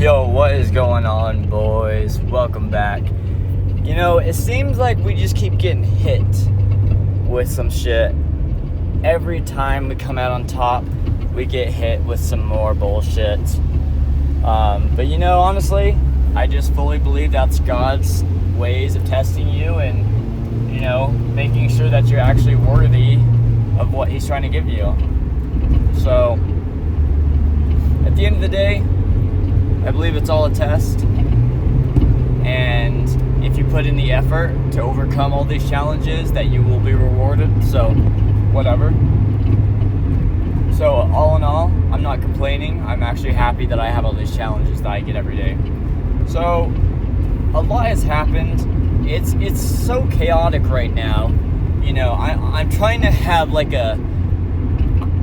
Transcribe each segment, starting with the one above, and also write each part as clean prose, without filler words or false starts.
Yo, what is going on, boys? Welcome back. You know, it seems like we just keep getting hit with some shit. Every time we come out on top, we get hit with some more bullshit. But you know, honestly, I just fully believe that's God's ways of testing you and, you know, making sure that you're actually worthy of what He's trying to give you. So, at the end of the day, I believe it's all a test, and if you put in the effort to overcome all these challenges, that you will be rewarded. So, whatever. So, all in all, I'm not complaining. I'm actually happy that I have all these challenges that I get every day. So, a lot has happened. It's so chaotic right now. You know, I'm trying to have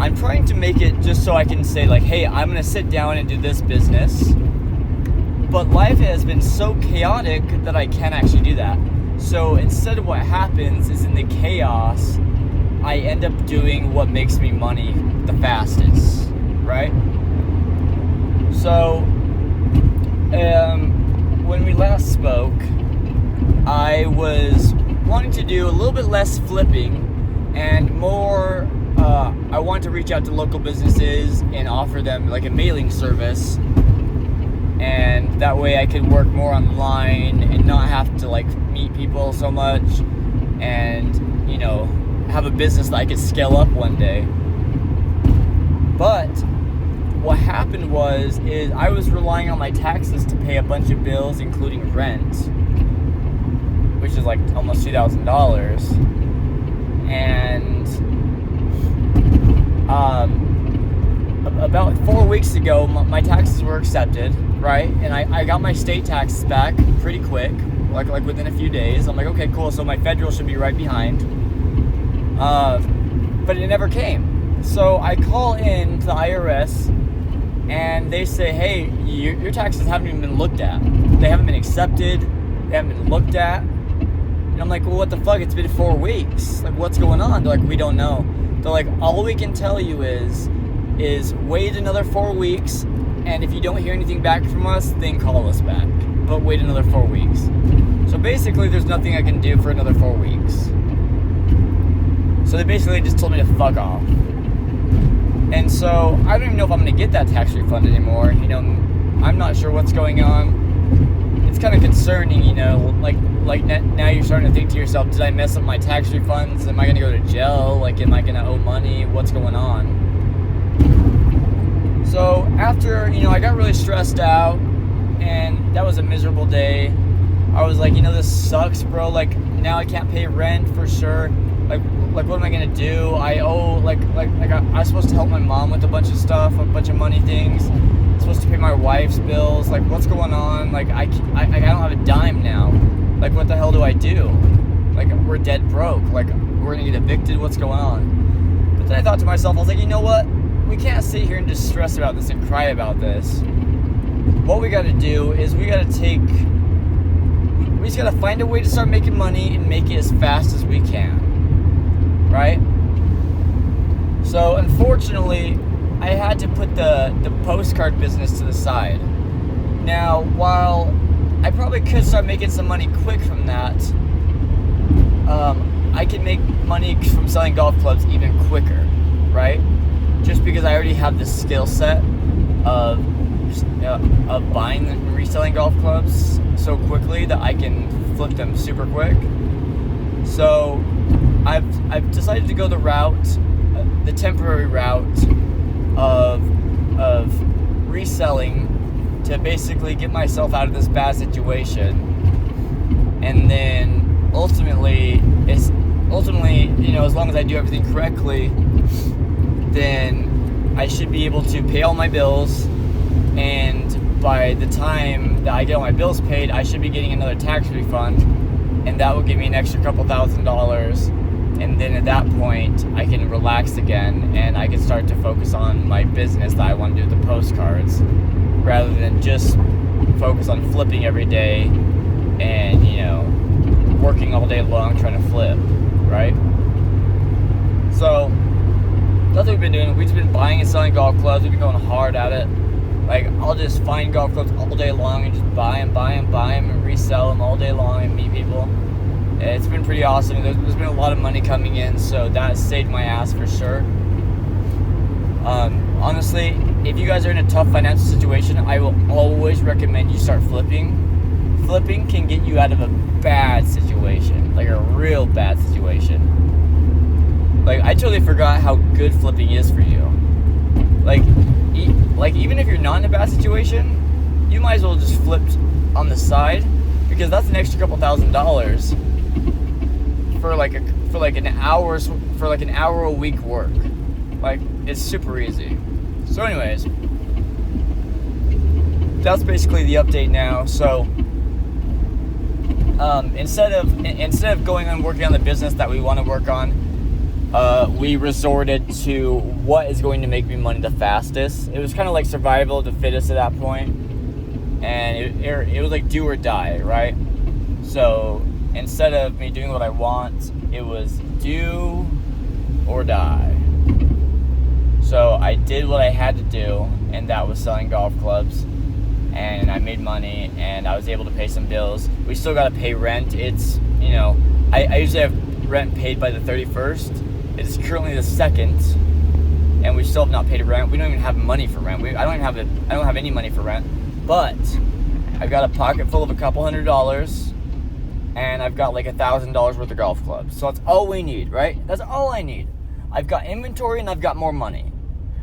I'm trying to make it just so I can say hey, I'm going to sit down and do this business. But life has been so chaotic that I can't actually do that. So instead of what happens is in the chaos, I end up doing what makes me money the fastest, right? So, when we last spoke, I was wanting to do a little bit less flipping and more, I wanted to reach out to local businesses and offer them a mailing service. And that way I could work more online and not have to meet people so much and, you know, have a business that I could scale up one day. But what happened is I was relying on my taxes to pay a bunch of bills, including rent, which is almost $2,000. And about 4 weeks ago, my taxes were accepted, right? And I got my state taxes back pretty quick, like within a few days. I'm like, okay, cool. So my federal should be right behind. But it never came. So I call in to the IRS, and they say, hey, your taxes haven't even been looked at. They haven't been accepted. They haven't been looked at. And I'm like, well, what the fuck? It's been 4 weeks. What's going on? They're like, we don't know. They're like, all we can tell you is wait another 4 weeks, and if you don't hear anything back from us, then call us back. But wait another 4 weeks. So basically, there's nothing I can do for another 4 weeks. So they basically just told me to fuck off. And so I don't even know if I'm going to get that tax refund anymore. You know, I'm not sure what's going on. It's kind of concerning, you know, now you're starting to think to yourself, did I mess up my tax refunds? Am I going to go to jail? Am I going to owe money? What's going on? So after, you know, I got really stressed out, and that was a miserable day. I was like, you know, this sucks, bro. Now I can't pay rent for sure. What am I gonna do? I owe, I was supposed to help my mom with a bunch of stuff, a bunch of money things. I'm supposed to pay my wife's bills. What's going on? I don't have a dime now. What the hell do I do? We're dead broke. We're gonna get evicted. What's going on? But then I thought to myself, I was like, you know what? We can't sit here and just stress about this and cry about this. What we gotta do is we just gotta find a way to start making money and make it as fast as we can. Right? So unfortunately, I had to put the postcard business to the side. Now, while I probably could start making some money quick from that, I can make money from selling golf clubs even quicker, right? Just because I already have the skill set of buying and reselling golf clubs so quickly that I can flip them super quick. So I've decided to go the temporary route of reselling to basically get myself out of this bad situation, and then ultimately, you know, as long as I do everything correctly, then I should be able to pay all my bills, and by the time that I get all my bills paid, I should be getting another tax refund, and that will give me an extra couple $1,000s. And then at that point, I can relax again, and I can start to focus on my business that I want to do with the postcards, rather than just focus on flipping every day and, you know, working all day long trying to flip, right? So that's what we've been doing. We've just been buying and selling golf clubs. We've been going hard at it. Like, I'll just find golf clubs all day long and just buy them and resell them all day long and meet people. It's been pretty awesome. There's been a lot of money coming in, so that saved my ass for sure. Honestly, if you guys are in a tough financial situation, I will always recommend you start flipping. Flipping can get you out of a bad situation, like a real bad situation. Like, I totally forgot how good flipping is for you. Like even if you're not in a bad situation, you might as well just flip on the side, because that's an extra couple $1,000 for like an hour a week work. Like, it's super easy. So anyways, that's basically the update now. So instead of going and working on the business that we want to work on, we resorted to what is going to make me money the fastest. It was kind of like survival of the fittest at that point, and it was like do or die, right? So instead of me doing what I want, it was do or die. So I did what I had to do, and that was selling golf clubs, and I made money, and I was able to pay some bills. We still got to pay rent. It's, I usually have rent paid by the 31st. It's currently the 2nd, and we still have not paid rent. We don't even have money for rent. I don't have any money for rent, but I've got a pocket full of a couple $100, and I've got like $1,000 worth of golf clubs. So that's all we need, right? That's all I need. I've got inventory and I've got more money,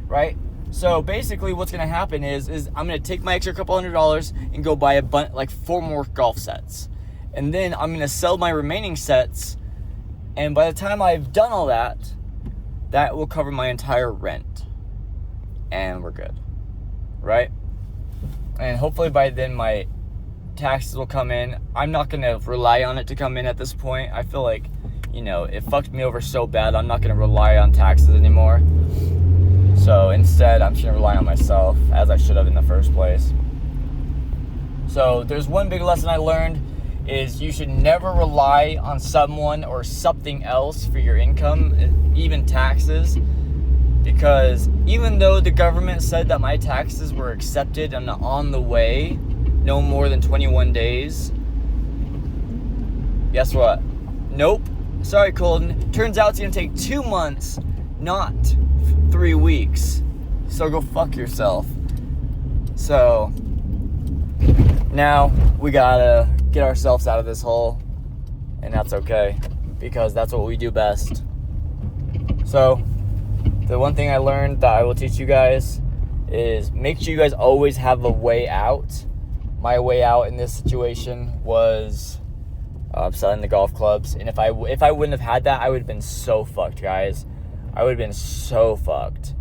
right? So basically what's going to happen is I'm going to take my extra couple $100 and go buy like 4 more golf sets. And then I'm going to sell my remaining sets, and by the time I've done all that, that will cover my entire rent. And we're good, right? And hopefully by then my taxes will come in. I'm not going to rely on it to come in at this point. I feel like, it fucked me over so bad, I'm not going to rely on taxes anymore. So instead, I'm just going to rely on myself, as I should have in the first place. So there's one big lesson I learned, is you should never rely on someone or something else for your income, even taxes. Because even though the government said that my taxes were accepted and on the way, no more than 21 days, guess what? Nope. Sorry, Colton. Turns out it's going to take 2 months, not 3 weeks. So go fuck yourself. So now we gotta get ourselves out of this hole, and that's okay, because that's what we do best. So the one thing I learned that I will teach you guys is make sure you guys always have a way out. My way out in this situation was selling the golf clubs, and if I wouldn't have had that, I would have been so fucked, guys. I would have been so fucked.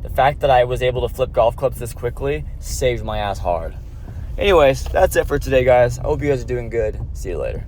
The fact that I was able to flip golf clubs this quickly saved my ass hard. Anyways, that's it for today, guys. I hope you guys are doing good. See you later.